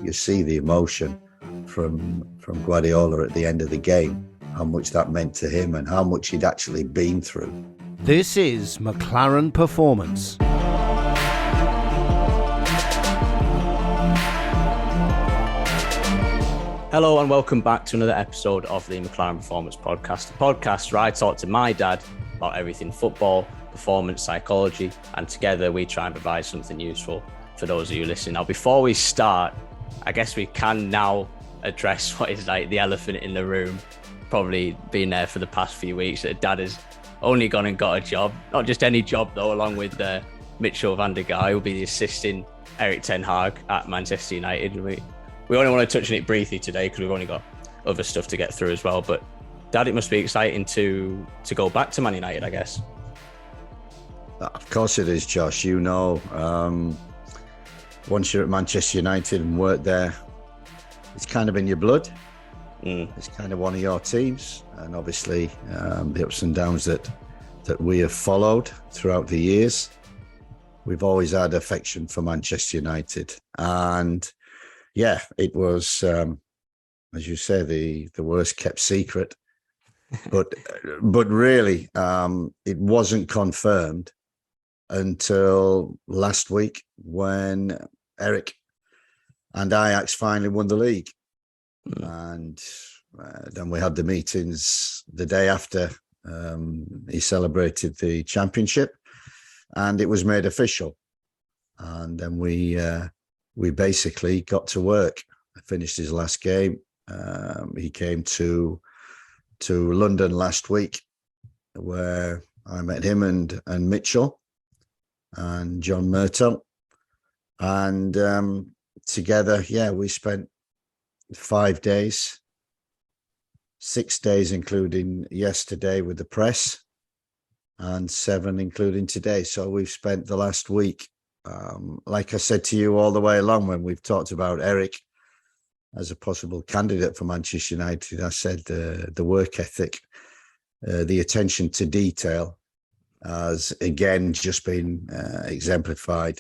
you see the emotion from Guardiola at the end of the game, how much that meant to him and how much he'd actually been through. This is McClaren Performance. Hello and welcome back to another episode of the McClaren Performance Podcast, the podcast where I talk to my dad about everything football, performance, psychology, and together we try and provide something useful for those of you listening. Now, before we start, I guess we can now address what is like the elephant in the room, probably been there for the past few weeks, that dad has only gone and got a job, not just any job though, along with Mitchell van der Gaai, who'll be assisting Erik ten Hag at Manchester United. We only want to touch on it briefly today because we've only got other stuff to get through as well. But Dad, it must be exciting to go back to Man United, I guess. Of course it is, Josh. You know, once you're at Manchester United and work there, it's kind of in your blood. It's kind of one of your teams. And obviously the ups and downs that we have followed throughout the years, we've always had affection for Manchester United. And yeah, it was, as you say, the worst kept secret. But really, it wasn't confirmed until last week when Erik and Ajax finally won the league. And then we had the meetings the day after he celebrated the championship, and it was made official. And then we basically got to work. I finished his last game. He came to London last week, where I met him and Mitchell and John Murtough. And together, we spent 5 days, 6 days, including yesterday with the press, and 7 including today. So we've spent the last week, like I said to you all the way along when we've talked about Erik as a possible candidate for Manchester United, I said the work ethic, the attention to detail has again just been exemplified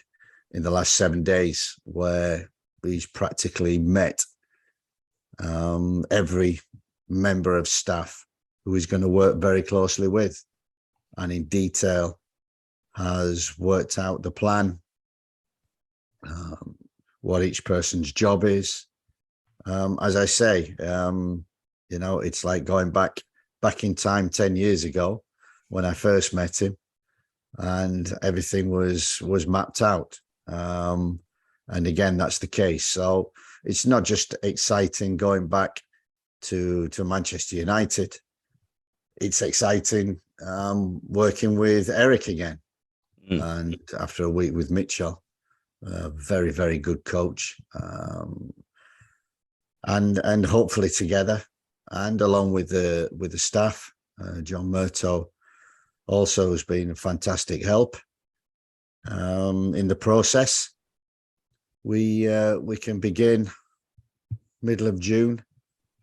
in the last 7 days, where he's practically met every member of staff who he's going to work very closely with, and in detail has worked out the plan, what each person's job is. As I say, it's like going back in time 10 years ago when I first met him, and everything was mapped out. And again, that's the case. So it's not just exciting going back to Manchester United. It's exciting working with Erik again. And after a week with Mitchell, very, very good coach. And hopefully together, and along with the staff, John Murtough also has been a fantastic help in the process. We can begin middle of June.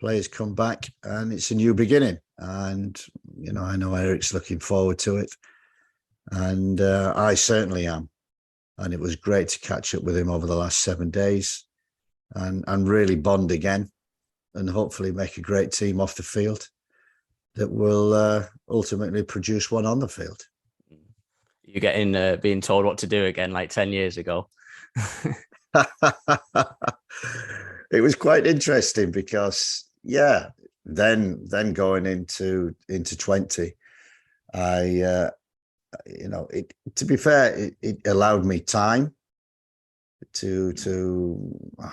Players come back, and it's a new beginning. And I know Erik's looking forward to it, and I certainly am. And it was great to catch up with him over the last 7 days. And really bond again, and hopefully make a great team off the field that will ultimately produce one on the field. You getting being told what to do again, like 10 years ago? It was quite interesting because, then going into 20, I, to be fair, it allowed me time to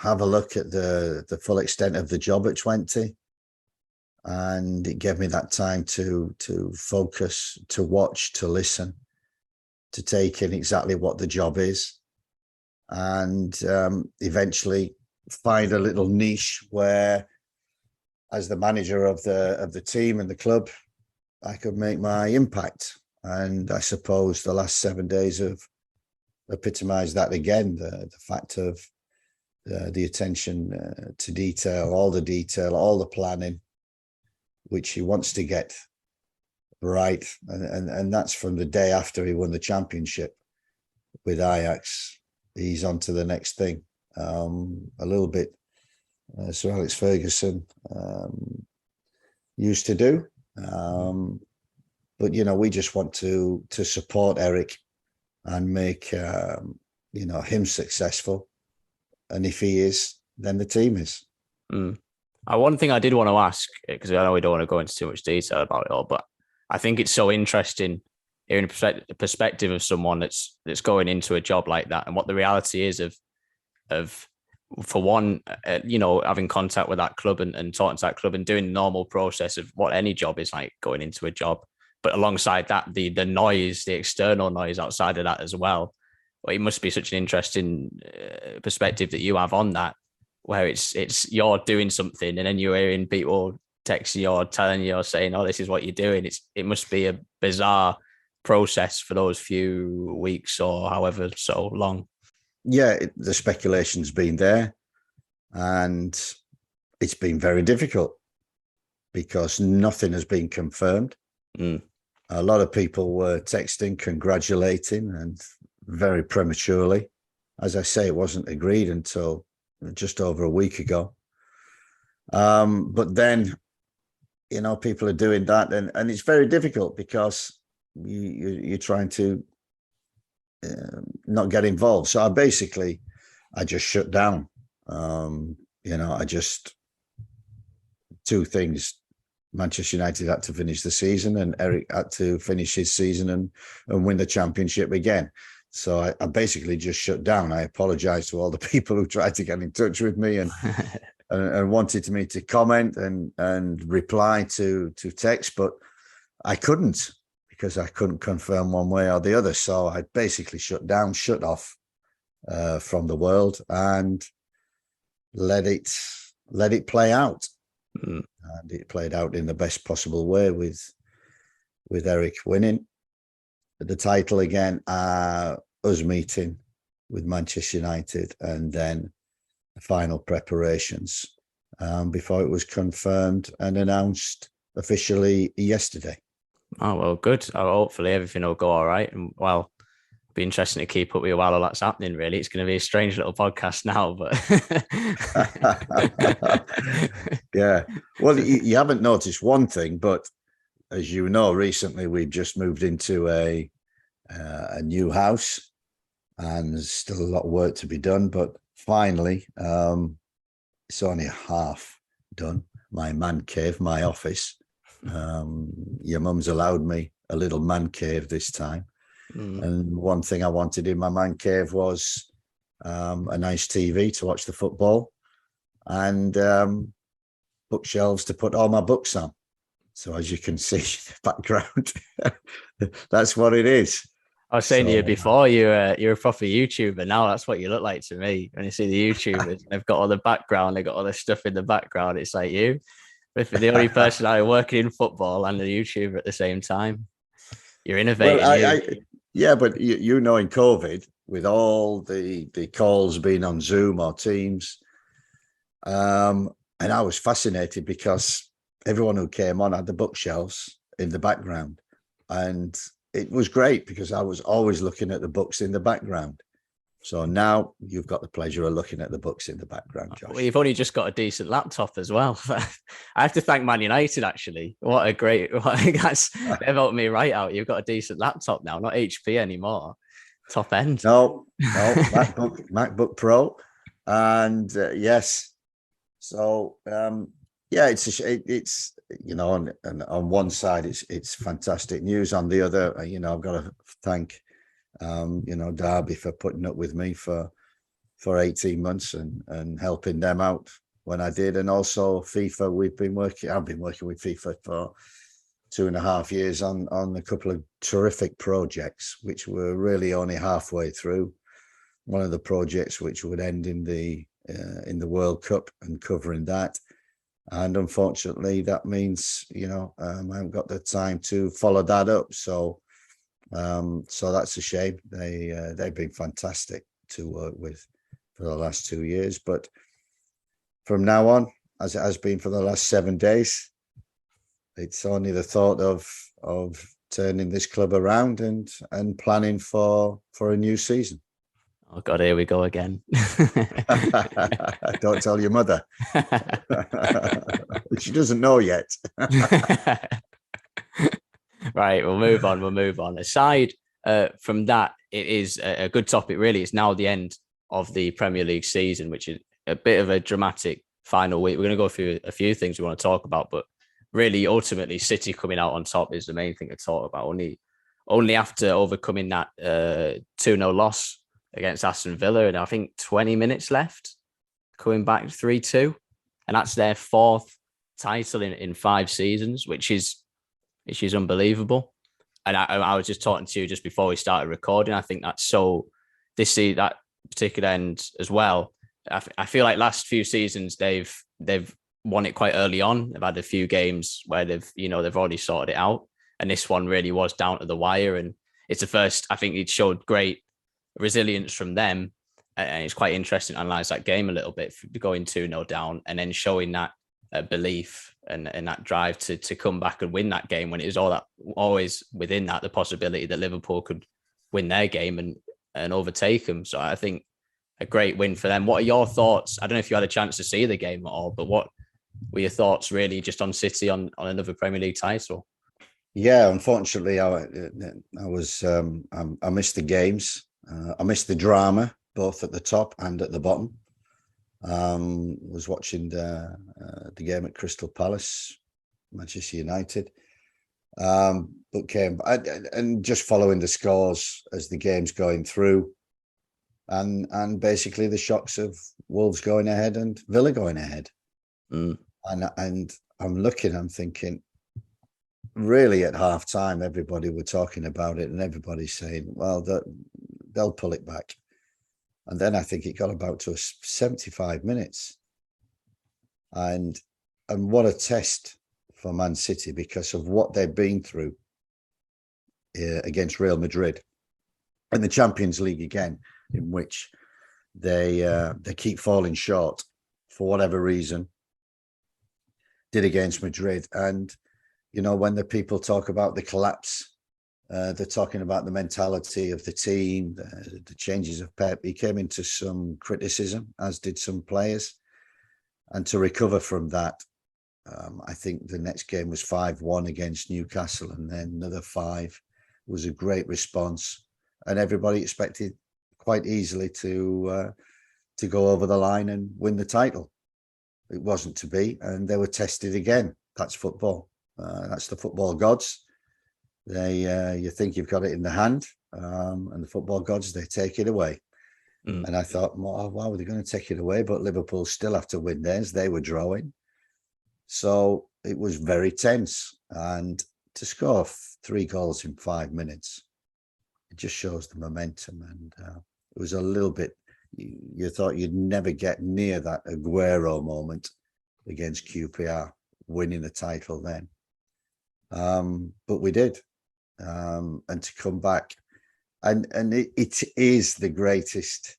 have a look at the full extent of the job at 20, and it gave me that time to focus, to watch, to listen, to take in exactly what the job is, and eventually find a little niche where, as the manager of the team and the club, I could make my impact. And I suppose the last 7 days have epitomized that again, the fact of the attention to detail, all the planning, which he wants to get right. And that's from the day after he won the championship with Ajax. He's on to the next thing. A little bit Sir Alex Ferguson used to do. But we just want to support Eric and make him successful. And if he is, then the team is. One thing I did want to ask, because I know we don't want to go into too much detail about it all, but I think it's so interesting hearing the perspective of someone that's going into a job like that, and what the reality is of for one, having contact with that club and talking to that club and doing the normal process of what any job is like going into a job. But alongside that, the noise, the external noise outside of that as well. It must be such an interesting perspective that you have on that, where it's you're doing something and then you're hearing people texting you or telling you or saying, "Oh, this is what you're doing." It must be a bizarre process for those few weeks or however so long. Yeah, the speculation's been there, and it's been very difficult because nothing has been confirmed. A lot of people were texting, congratulating, and very prematurely. As I say, it wasn't agreed until just over a week ago. But then, people are doing that, and it's very difficult because you're trying to not get involved. So I just shut down. Two things. Manchester United had to finish the season, and Eric had to finish his season and win the championship again. So I basically just shut down. I apologize to all the people who tried to get in touch with me and wanted me to comment and reply to text, but I couldn't, because I couldn't confirm one way or the other. So I basically shut off from the world and let it play out. And it played out in the best possible way with Eric winning the title again, us meeting with Manchester United, and then the final preparations before it was confirmed and announced officially yesterday. Oh, well, good. Hopefully everything will go all right. And well, it'll be interesting to keep up with you while all that's happening, really. It's going to be a strange little podcast now, but yeah. Well, you haven't noticed one thing, but as you know, recently we've just moved into a new house, and there's still a lot of work to be done, but finally, it's only half done. My man cave, my office. Your mum's allowed me a little man cave this time. And one thing I wanted in my man cave was a nice TV to watch the football, and bookshelves to put all my books on. So as you can see in the background, that's what it is. I was saying to you before, you're a proper YouTuber now. That's what you look like to me. When you see the YouTubers, they've got all the background, they've got all the stuff in the background. It's like you. If you're the only person I working in football and a YouTuber at the same time, you're innovating. Well, yeah, but in COVID, with all the calls being on Zoom or Teams, and I was fascinated because everyone who came on had the bookshelves in the background, and it was great because I was always looking at the books in the background. So now you've got the pleasure of looking at the books in the background, Josh. Well, you've only just got a decent laptop as well. I have to thank Man United, actually. They've helped me right out. You've got a decent laptop now, not HP anymore. Top end. No, MacBook Pro. And yes. So, it's on one side, it's fantastic news. On the other, I've got to thank Derby for putting up with me for 18 months and helping them out when I did. And also FIFA, I've been working with FIFA for 2.5 years on a couple of terrific projects, which were really only halfway through. One of the projects which would end in the World Cup and covering that. And unfortunately, that means, I haven't got the time to follow that up. So that's a shame. They've been fantastic to work with for the last 2 years. But from now on, as it has been for the last 7 days, it's only the thought of turning this club around and planning for a new season. Oh God, here we go again. Don't tell your mother. She doesn't know yet. Right, we'll move on. Aside from that, it is a good topic, really. It's now the end of the Premier League season, which is a bit of a dramatic final week. We're going to go through a few things we want to talk about, but really, ultimately, City coming out on top is the main thing to talk about. Only after overcoming that 2-0 loss against Aston Villa, and I think 20 minutes left, coming back 3-2. And that's their fourth title in 5 seasons, which is unbelievable. And I was just talking to you just before we started recording. I think that's that particular end as well. I feel like last few seasons they've won it quite early on. They've had a few games where they've already sorted it out, and this one really was down to the wire. And it's the first. I think it showed great resilience from them, and it's quite interesting to analyze that game a little bit, going 2-0 down and then showing that belief and that drive to come back and win that game when it was always within that the possibility that Liverpool could win their game and overtake them. So I think a great win for them. What are your thoughts? I don't know if you had a chance to see the game at all, but what were your thoughts really just on City on another Premier League title? Yeah, unfortunately, I missed the games. I missed the drama, both at the top and at the bottom. Was watching the game at Crystal Palace, Manchester United, but came and just following the scores as the game's going through, and basically the shocks of Wolves going ahead and Villa going ahead, and I'm thinking, really at half time, everybody were talking about it, and everybody's saying, well, they'll pull it back. And then I think it got about to 75 minutes. And what a test for Man City, because of what they've been through against Real Madrid and the Champions League again, in which they keep falling short for whatever reason, did against Madrid. And, when the people talk about the collapse, they're talking about the mentality of the team, the changes of Pep. He came into some criticism, as did some players. And to recover from that, I think the next game was 5-1 against Newcastle, and then another 5 was a great response. And everybody expected quite easily to go over the line and win the title. It wasn't to be, and they were tested again. That's football. That's the football gods. You think you've got it in the hand, and the football gods, they take it away. And I thought, well, why were they going to take it away? But Liverpool still have to win theirs. They were drawing. So it was very tense. And to score 3 goals in 5 minutes, it just shows the momentum. And it was a little bit, you thought you'd never get near that Aguero moment against QPR, winning the title then. But we did. And to come back, and it is the greatest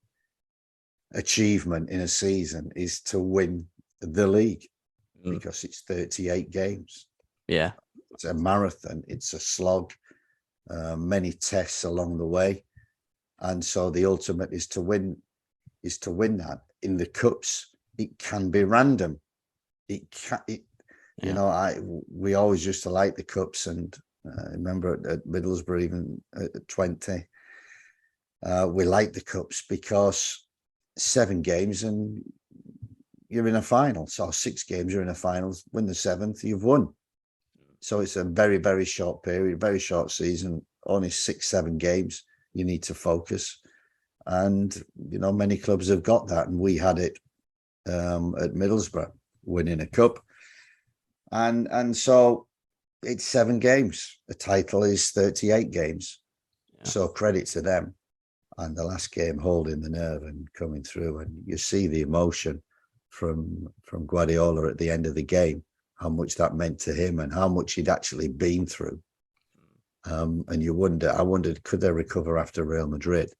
achievement in a season, is to win the league, because it's 38 games. Yeah, it's a marathon. It's a slog. Many tests along the way, and so the ultimate is to win that. In the cups, it can be random. We always used to like the cups, and I remember at Middlesbrough, even at 20, we liked the cups because 7 games and you're in a final. So 6 games, you're in a final. Win the 7th, you've won. So it's a very, very short period, very short season, only 6-7 games. You need to focus. And, many clubs have got that. And we had it at Middlesbrough, winning a cup. And so it's 7 games. The title is 38 games. Yeah. So credit to them. And the last game, holding the nerve and coming through. And you see the emotion from Guardiola at the end of the game, how much that meant to him and how much he'd actually been through. And I wondered, could they recover after Real Madrid?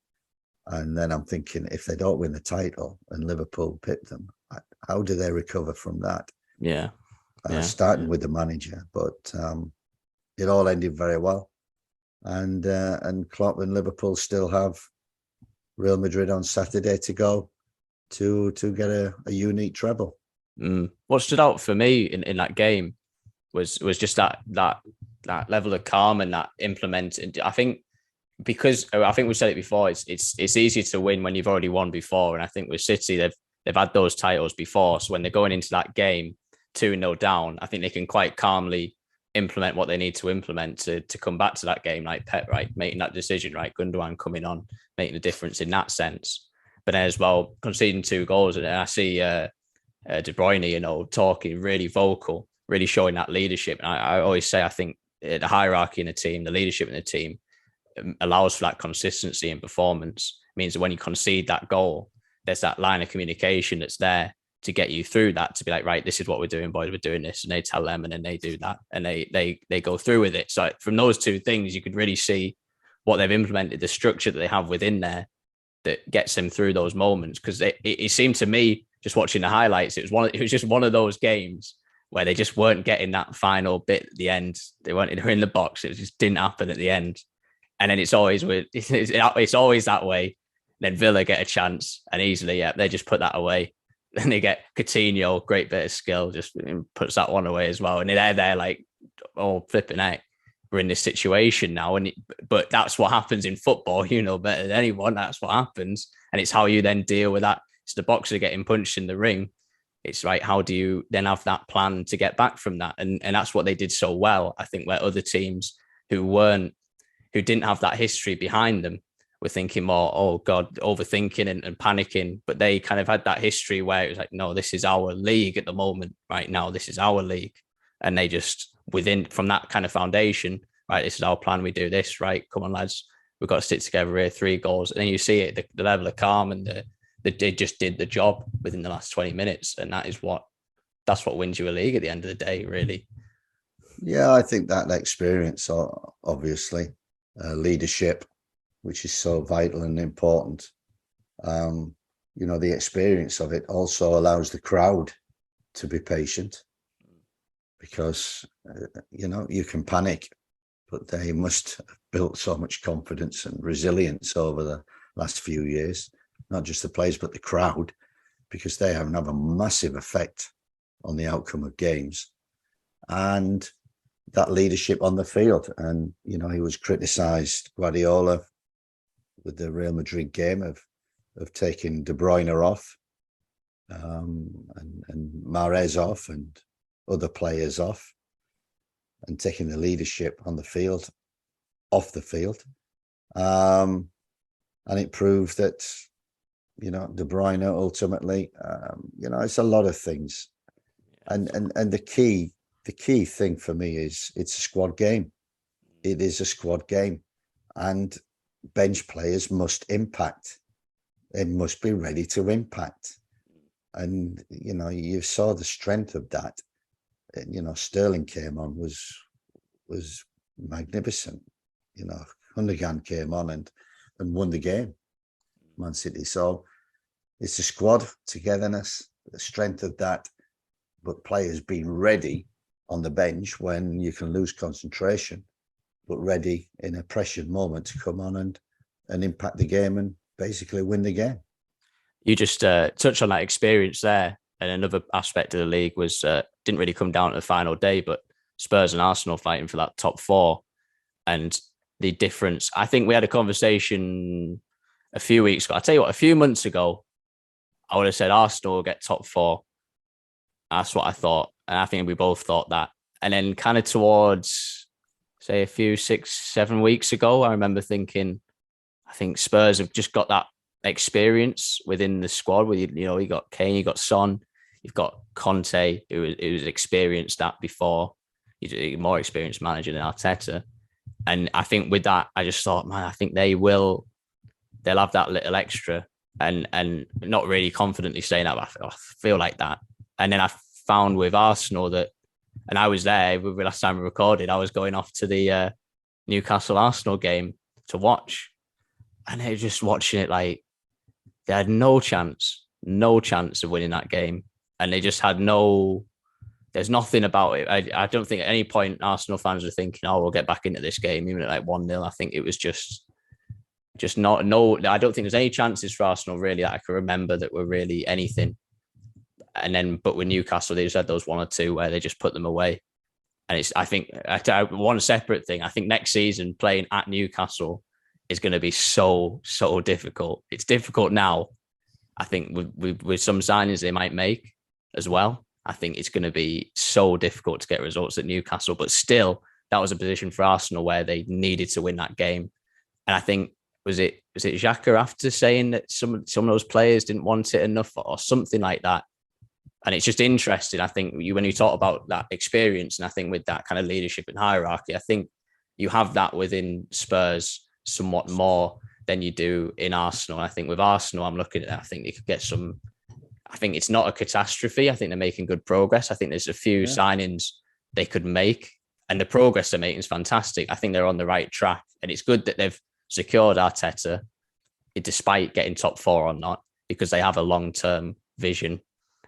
And then I'm thinking, if they don't win the title and Liverpool pip them, how do they recover from that? Yeah. Starting with the manager, but it all ended very well, and Klopp and Liverpool still have Real Madrid on Saturday to go to get a unique treble. What stood out for me in that game was just that level of calm and that implemented. I think because I think we said it before, it's easier to win when you've already won before. And I think with City, they've had those titles before. So when they're going into that game 2-0 down, I think they can quite calmly implement what they need to implement to come back to that game, like Pep, right, making that decision, right, Gundogan coming on, making a difference in that sense. But then as well, conceding 2 goals, and I see De Bruyne, talking really vocal, really showing that leadership. And I always say, I think the hierarchy in the team, the leadership in the team, allows for that consistency in performance. It means that when you concede that goal, there's that line of communication that's there to get you through that, to be like, right, this is what we're doing, boys, we're doing this. And they tell them, and then they do that, and they go through with it. So from those 2 things, you could really see what they've implemented, the structure that they have within there that gets them through those moments. Because it seemed to me, just watching the highlights, it was just one of those games where they just weren't getting that final bit at the end. They weren't in the box. It just didn't happen at the end. And then it's always that way. Then Villa get a chance, and easily, they just put that away. Then they get Coutinho, great bit of skill, just puts that one away as well. And they're there like, oh, flipping out. We're in this situation now. But that's what happens in football, better than anyone. That's what happens. And it's how you then deal with that. It's the boxer getting punched in the ring. It's right. How do you then have that plan to get back from that? And that's what they did so well. I think where other teams who didn't have that history behind them were thinking more, oh God, overthinking and panicking. But they kind of had that history where it was like, no, this is our league at the moment. Right now, this is our league. And they just, from that kind of foundation, right, this is our plan. We do this, right? Come on, lads. We've got to stick together here, 3 goals. And then you see it, the level of calm, and they just did the job within the last 20 minutes. And that's what wins you a league at the end of the day, really. Yeah, I think that experience, obviously, leadership, which is so vital and important. The experience of it also allows the crowd to be patient, because, you can panic, but they must have built so much confidence and resilience over the last few years, not just the players, but the crowd, because they have a massive effect on the outcome of games. And that leadership on the field. And, he was criticised, Guardiola, with the Real Madrid game of taking De Bruyne off, and Mahrez off, and other players off, and taking the leadership on the field, off the field. And it proved that, De Bruyne ultimately, it's a lot of things. And the key thing for me is it's a squad game. It is a squad game, and bench players must impact. They must be ready to impact. And, you saw the strength of that. Sterling came on, was magnificent. Gundogan came on and won the game, Man City. So it's a squad togetherness, the strength of that, but players being ready on the bench when you can lose concentration, but ready in a pressured moment to come on and impact the game and basically win the game. You just touched on that experience there. And another aspect of the league was, didn't really come down to the final day, but Spurs and Arsenal fighting for that top 4. And the difference, I think we had a conversation a few weeks ago. I'll tell you what, a few months ago, I would have said Arsenal will get top 4. That's what I thought. And I think we both thought that. And then kind of towards, say, a few 6-7 weeks ago, I remember thinking, I think Spurs have just got that experience within the squad. With you got Kane, you got Son, you've got Conte, who's experienced that before. He's a more experienced manager than Arteta. And I think with that, I just thought, man, I think they'll have that little extra, and not really confidently saying that, but I feel like that. And then I found with Arsenal that, and I was there last time we recorded, I was going off to the Newcastle Arsenal game to watch, and they were just watching it like they had no chance of winning that game. And they just had there's nothing about it. I don't think at any point Arsenal fans were thinking, oh, we'll get back into this game, even at like 1-0. I think it was just Just not, no, I don't think there's any chances for Arsenal really that I can remember that were really anything. And then, but with Newcastle, they just had those one or two where they just put them away. And it's, I think, one separate thing, I think next season playing at Newcastle is going to be so difficult. It's difficult now. I think with some signings they might make as well, I think it's going to be so difficult to get results at Newcastle. But still, that was a position for Arsenal where they needed to win that game. And I think, was it Xhaka after saying that some of those players didn't want it enough or something like that? And it's just interesting. I think when you talk about that experience, and I think with that kind of leadership and hierarchy, I think you have that within Spurs somewhat more than you do in Arsenal. I think with Arsenal, I'm looking at that. I think they could get some. I think it's not a catastrophe. I think they're making good progress. I think there's a few signings they could make, and the progress they're making is fantastic. I think they're on the right track, and it's good that they've secured Arteta, despite getting top four or not, because they have a long-term vision.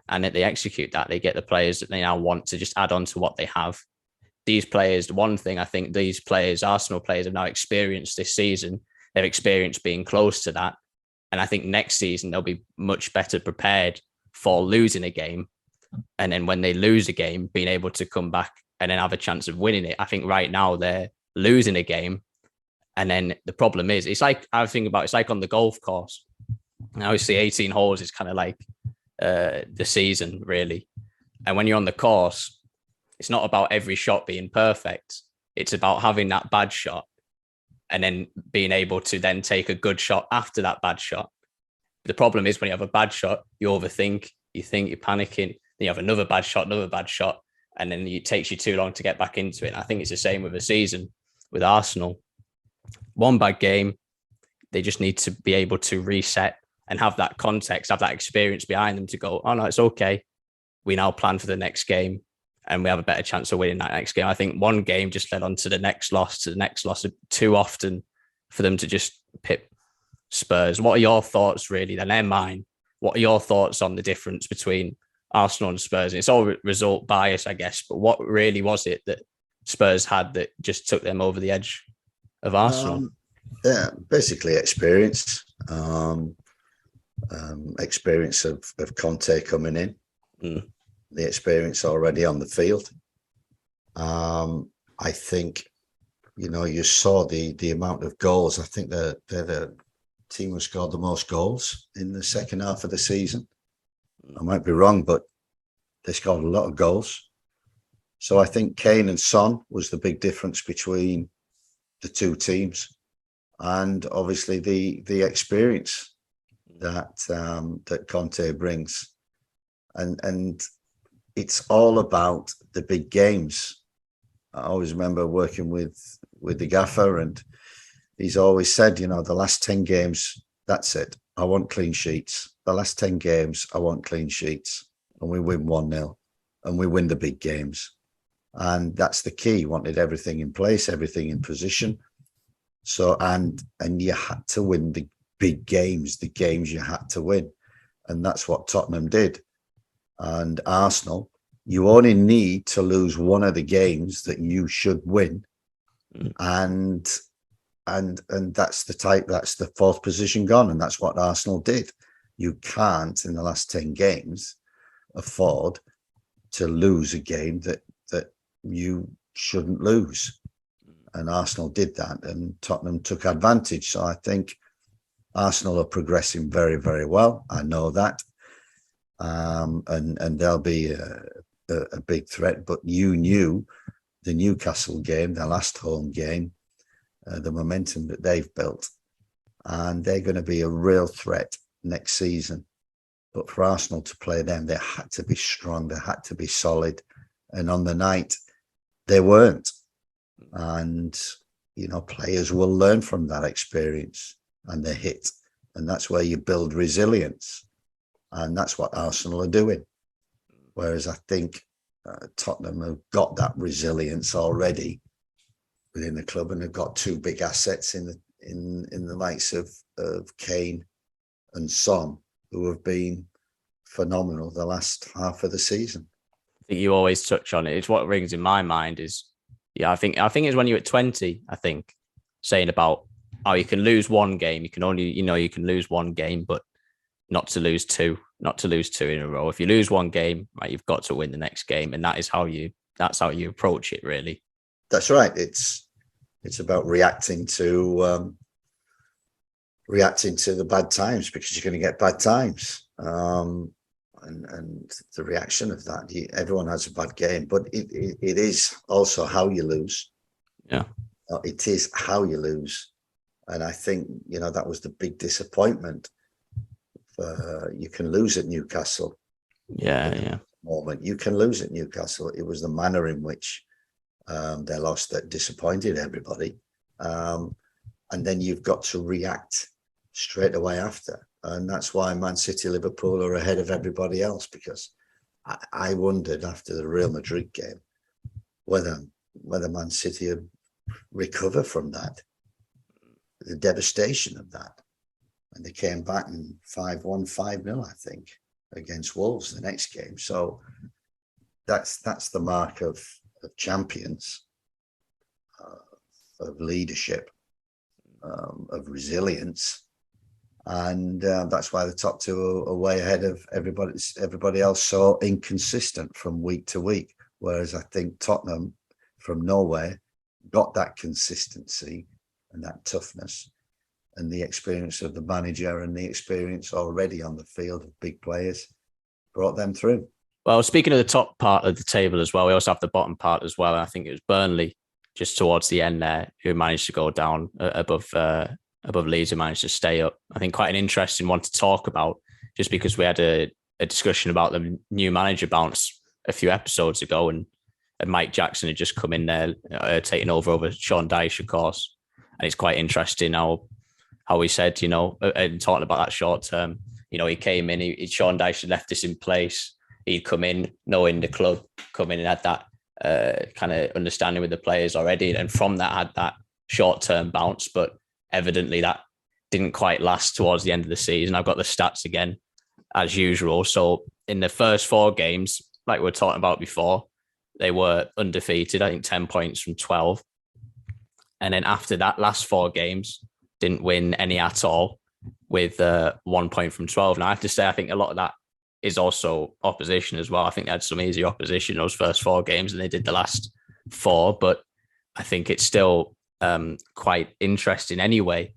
And that they execute that, they get the players that they now want to just add on to what they have. These players, one thing I think these players, Arsenal players, have now experienced this season. They've experienced being close to that. And I think next season, they'll be much better prepared for losing a game. And then when they lose a game, being able to come back and then have a chance of winning it. I think right now they're losing a game. And then the problem is, it's like, I think about, it's like on the golf course. Now, obviously 18 holes is kind of like, the season really, and when you're on the course, it's not about every shot being perfect. It's about having that bad shot and then being able to then take a good shot after that bad shot. The problem is when you have a bad shot, you overthink, you think you're panicking, then you have another bad shot, and then it takes you too long to get back into it. And I think it's the same with a season with Arsenal. One bad game, they just need to be able to reset and have that context, have that experience behind them to go, oh no, it's okay. We now plan for the next game and we have a better chance of winning that next game. I think one game just led on to the next loss, too often for them to just pip Spurs. What are your thoughts really? Then they're mine. What are your thoughts on the difference between Arsenal and Spurs? It's all result bias, I guess, but what really was it that Spurs had that just took them over the edge of Arsenal? Yeah, basically experience. Experience of Conte coming in, the experience already on the field. I think, you saw the amount of goals. I think they're the team who scored the most goals in the second half of the season. I might be wrong, but they scored a lot of goals. So I think Kane and Son was the big difference between the two teams, and obviously the experience that Conte brings, and it's all about the big games. I always remember working with the gaffer, and he's always said, the last 10 games, that's it. I want clean sheets. The last 10 games, I want clean sheets, and we win 1-0, and we win the big games, and that's the key. He wanted everything in place, everything in position. So and you had to win the big games, the games you had to win. And that's what Tottenham did. And Arsenal, you only need to lose one of the games that you should win. And that's the fourth position gone. And that's what Arsenal did. You can't, in the last 10 games, afford to lose a game that you shouldn't lose. And Arsenal did that, and Tottenham took advantage. So I think Arsenal are progressing very, very well. I know that. And they'll be a big threat. But you knew the Newcastle game, their last home game, the momentum that they've built. And they're going to be a real threat next season. But for Arsenal to play them, they had to be strong. They had to be solid. And on the night, they weren't. And, players will learn from that experience and the hit. And that's where you build resilience. And that's what Arsenal are doing. Whereas I think Tottenham have got that resilience already within the club, and they've got two big assets in the likes of Kane and Son, who have been phenomenal the last half of the season. I think you always touch on it. It's what rings in my mind is, I think it's when you're at 20, I think, saying about you can lose one game. You can only, you can lose one game, but not to lose two in a row. If you lose one game, right, you've got to win the next game. And that's how you approach it, really. That's right. It's about reacting to the bad times, because you're going to get bad times. And the reaction of that, everyone has a bad game, but it is also how you lose. Yeah. It is how you lose. And I think, that was the big disappointment. You can lose at Newcastle. Yeah. Moment. You can lose at Newcastle. It was the manner in which they lost that disappointed everybody. And then you've got to react straight away after. And that's why Man City, Liverpool are ahead of everybody else, because I wondered after the Real Madrid game whether Man City would recover from that, the devastation of that. And they came back and 5-1, 5-0, I think, against Wolves the next game. So that's the mark of champions, of leadership, of resilience. And that's why the top two are way ahead of everybody else, so inconsistent from week to week. Whereas I think Tottenham from Norway got that consistency and that toughness, and the experience of the manager and the experience already on the field of big players brought them through. Well, speaking of the top part of the table as well, we also have the bottom part as well. And I think it was Burnley just towards the end there who managed to go down above Leeds, who managed to stay up. I think quite an interesting one to talk about, just because we had a discussion about the new manager bounce a few episodes ago, and Mike Jackson had just come in there, taking over Sean Dyche, of course. And it's quite interesting how he said, and talking about that short term, he came in, Sean Dyche had left this in place. He'd come in knowing the club, come in and had that kind of understanding with the players already. And from that had that short-term bounce, but evidently that didn't quite last towards the end of the season. I've got the stats again, as usual. So in the first 4 games, like we were talking about before, they were undefeated, I think 10 points from 12. And then after that, last 4 games, didn't win any at all, with 1 point from 12. Now, I have to say, I think a lot of that is also opposition as well. I think they had some easy opposition those first 4 games, and they did the last 4. But I think it's still quite interesting anyway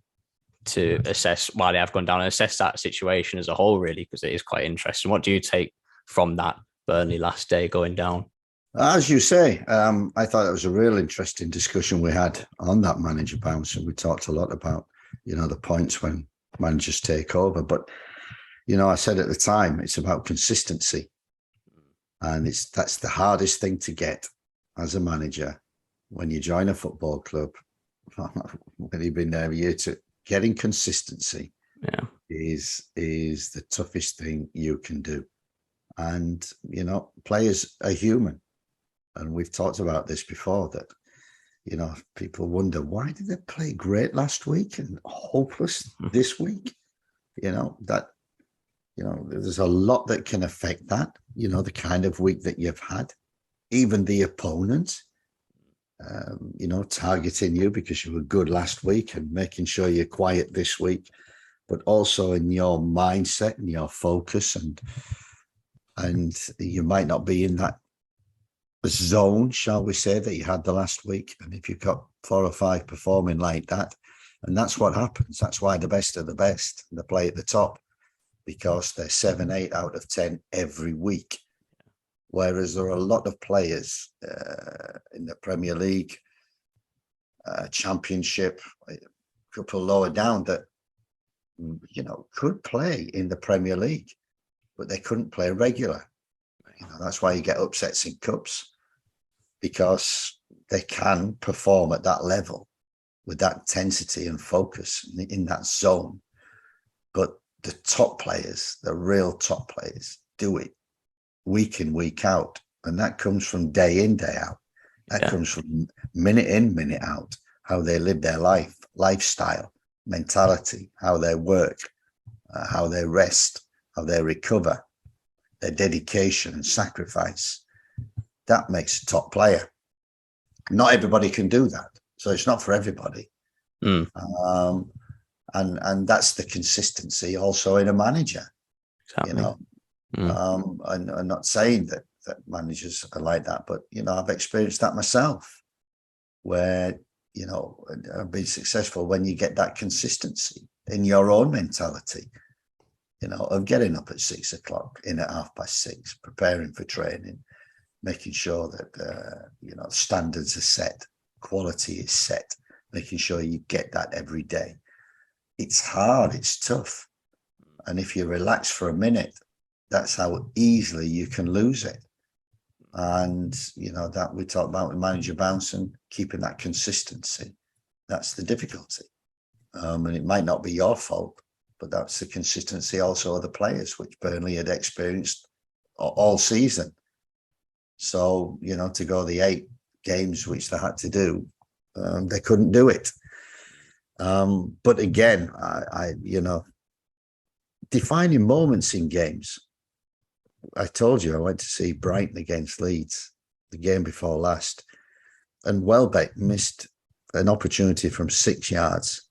to assess why they have gone down and assess that situation as a whole, really, because it is quite interesting. What do you take from that Burnley last day going down? As you say, I thought it was a real interesting discussion we had on that manager bounce, and we talked a lot about, the points when managers take over. But, I said at the time, it's about consistency, and that's the hardest thing to get as a manager when you join a football club. When you've been there a year, to getting consistency is the toughest thing you can do. And, players are human. And we've talked about this before, that, people wonder, why did they play great last week and hopeless this week? There's a lot that can affect that, the kind of week that you've had, even the opponent, targeting you because you were good last week and making sure you're quiet this week, but also in your mindset and your focus, and you might not be in that zone, shall we say, that you had the last week. And if you've got 4 or 5 performing like that, and that's what happens. That's why the best are the best, and they play at the top, because they're 7, 8 out of 10 every week. Whereas there are a lot of players in the Premier League, Championship, a couple lower down that, could play in the Premier League, but they couldn't play regular. That's why you get upsets in cups, because they can perform at that level with that intensity and focus in that zone. But the top players, the real top players, do it week in, week out. And that comes from day in, day out. That comes from minute in, minute out, how they live their life, lifestyle, mentality, how they work, how they rest, how they recover, their dedication and sacrifice. That makes a top player. Not everybody can do that. So it's not for everybody. Um, and that's the consistency also in a manager. Exactly. And I'm not saying that managers are like that, but I've experienced that myself, where I've been successful when you get that consistency in your own mentality, of getting up at 6 o'clock, in at 6:30, preparing for training, making sure that standards are set, quality is set, making sure you get that every day. It's hard, it's tough. And if you relax for a minute, that's how easily you can lose it. And, that we talked about with manager bounce and keeping that consistency. That's the difficulty. And it might not be your fault, but that's the consistency also of the players, which Burnley had experienced all season. So, to go the 8 games, which they had to do, they couldn't do it. But again, I defining moments in games. I told you I went to see Brighton against Leeds, the game before last, and Welbeck missed an opportunity from 6 yards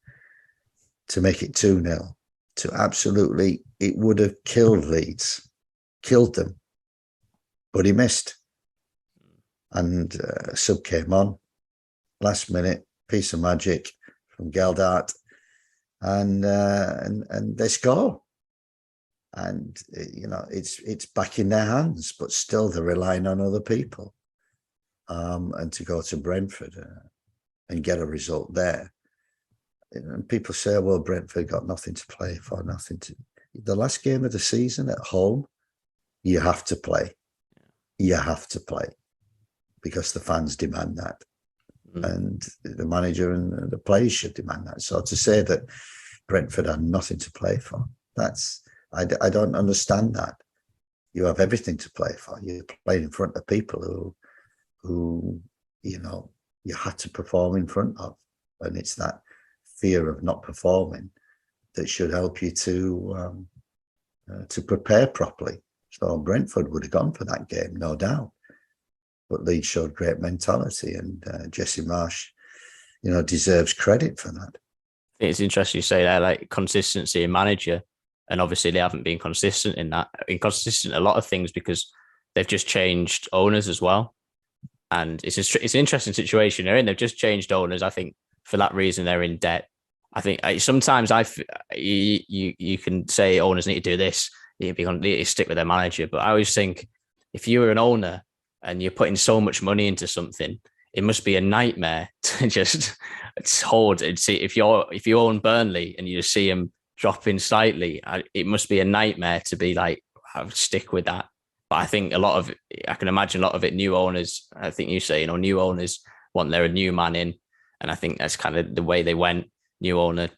to make it 2-0. To absolutely, it would have killed Leeds, killed them, but he missed. And a sub came on, last minute, piece of magic from Geldart, and they score. And it's back in their hands, but still they're relying on other people. And to go to Brentford and get a result there. And people say, well, Brentford got nothing to play for, the last game of the season at home, you have to play. You have to play because the fans demand that. And the manager and the players should demand that. So to say that Brentford had nothing to play for, I don't understand that. You have everything to play for. You played in front of people who you had to perform in front of, and it's that fear of not performing that should help you to prepare properly. So Brentford would have gone for that game, no doubt. But Leeds showed great mentality, and Jesse Marsh, deserves credit for that. I think it's interesting you say that, like consistency in manager, and obviously they haven't been consistent in that. Inconsistent in a lot of things because they've just changed owners as well, and it's an interesting situation they're in. They've just changed owners. I think for that reason they're in debt. I think sometimes you can say owners need to do this, you need to stick with their manager, but I always think if you were an owner and you're putting so much money into something, it must be a nightmare to just hold and see. If you own Burnley and you just see them dropping slightly, it must be a nightmare to be like, I'll stick with that. But I think I can imagine a lot of it, new owners, I think you say, new owners want a new man in. And I think that's kind of the way they went. New owner,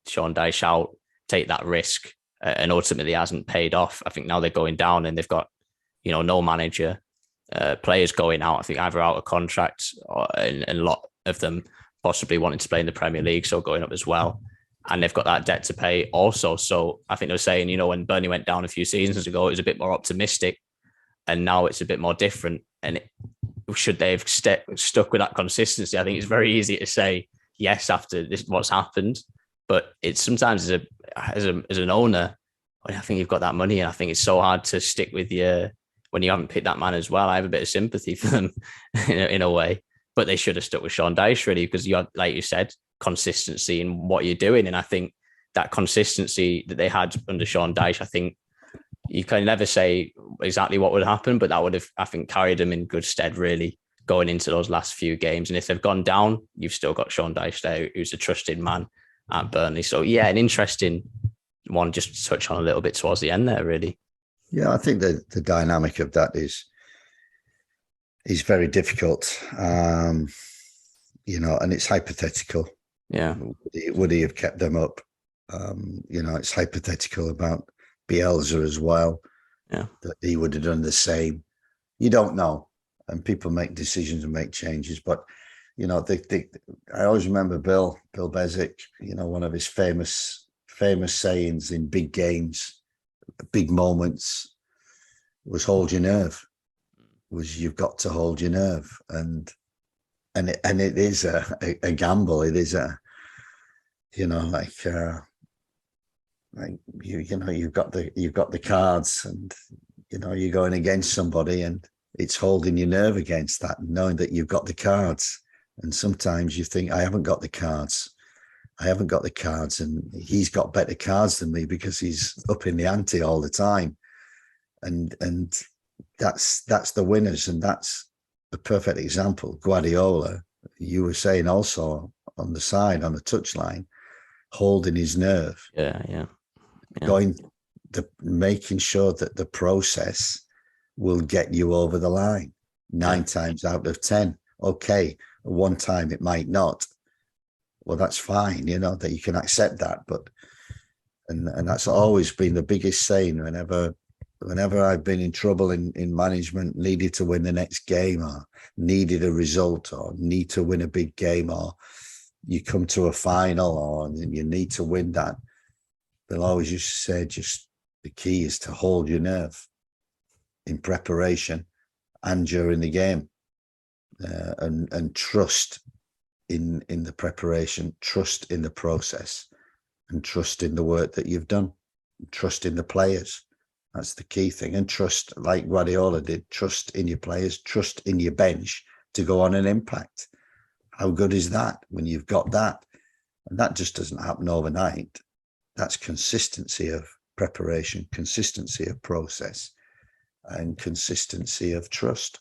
Sean Dyche out, take that risk, and ultimately hasn't paid off. I think now they're going down and they've got, no manager, players going out. I think either out of contract and a lot of them possibly wanting to play in the Premier League, so going up as well. And they've got that debt to pay also. So I think they were saying, when Burnley went down a few seasons ago, it was a bit more optimistic. And now it's a bit more different. And should they have stuck with that consistency? I think it's very easy to say yes after what's happened. But it's sometimes as an owner, I think you've got that money. And I think it's so hard to stick with when you haven't picked that man as well. I have a bit of sympathy for them in a way. But they should have stuck with Sean Dyche, really, because you had, like you said, consistency in what you're doing. And I think that consistency that they had under Sean Dyche, I think you can never say exactly what would happen, but that would have, I think, carried them in good stead, really, going into those last few games. And if they've gone down, you've still got Sean Dyche there, who's a trusted man at Burnley. So, yeah, an interesting one just to touch on a little bit towards the end there, really. Yeah, I think the dynamic of that is very difficult, and it's hypothetical. Yeah. Would he have kept them up? It's hypothetical about Bielsa as well. Yeah. That he would have done the same. You don't know. And people make decisions and make changes. But, I always remember Bill Bezic, one of his famous sayings in big games, big moments, was hold your nerve. You've got to hold your nerve. And it is a gamble. It is like you've got the cards, and you're going against somebody, and it's holding your nerve against that, knowing that you've got the cards. And sometimes you think, I haven't got the cards, and he's got better cards than me because he's up in the ante all the time. And that's the winners, and that's a perfect example. Guardiola, you were saying also on the side, on the touchline, holding his nerve. Yeah. Making sure that the process will get you over the line 9 times out of 10. Okay, one time it might not. Well, that's fine, that you can accept that. But and that's always been the biggest saying whenever I've been in trouble in management, needed to win the next game, or needed a result, or need to win a big game, or you come to a final, or you need to win that. They'll always used to say, just the key is to hold your nerve in preparation and during the game, and trust in the preparation, trust in the process, and trust in the work that you've done, trust in the players. That's the key thing. And trust, like Guardiola did, trust in your players, trust in your bench to go on and impact. How good is that when you've got that? And that just doesn't happen overnight. That's consistency of preparation, consistency of process, and consistency of trust.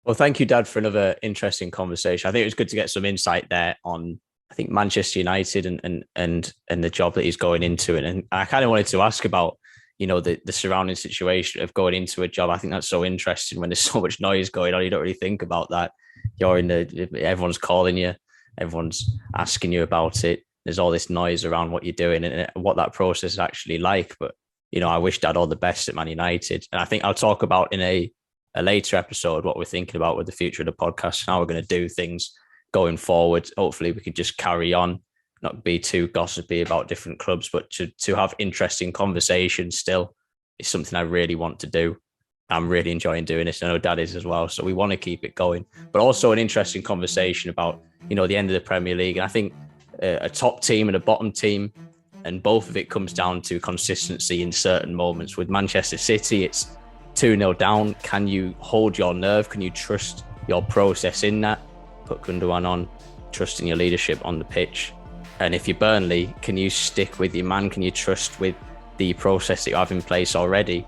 Well, thank you, Dad, for another interesting conversation. I think it was good to get some insight there on, I think, Manchester United and the job that he's going into. And I kind of wanted to ask about, the surrounding situation of going into a job. I think that's so interesting when there's so much noise going on. You don't really think about that. Everyone's calling you, everyone's asking you about it. There's all this noise around what you're doing and what that process is actually like. But, I wish Dad all the best at Man United. And I think I'll talk about in a later episode what we're thinking about with the future of the podcast, how we're going to do things going forward. Hopefully we could just carry on, not be too gossipy about different clubs, but to have interesting conversations still is something I really want to do. I'm really enjoying doing this. I know Dad is as well. So we want to keep it going, but also an interesting conversation about, the end of the Premier League. And I think a top team and a bottom team, and both of it comes down to consistency in certain moments. With Manchester City, it's 2-0 down. Can you hold your nerve? Can you trust your process in that? Put Gundogan on, trust in your leadership on the pitch. And if you're Burnley, can you stick with your man? Can you trust with the process that you have in place already?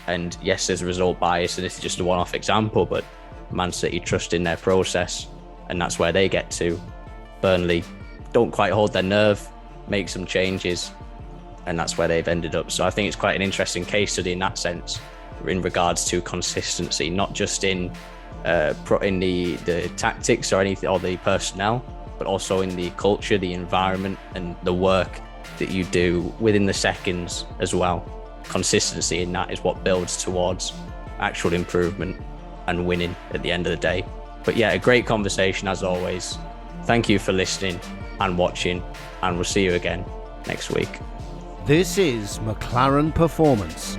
And yes, there's a result bias, and this is just a one-off example, but Man City trust in their process, and that's where they get to. Burnley don't quite hold their nerve, make some changes, and that's where they've ended up. So I think it's quite an interesting case study in that sense, in regards to consistency, not just in the tactics or anything, or the personnel, but also in the culture, the environment, and the work that you do within the seconds as well. Consistency in that is what builds towards actual improvement and winning at the end of the day. But yeah, a great conversation as always. Thank you for listening and watching, and we'll see you again next week. This is McClaren Performance.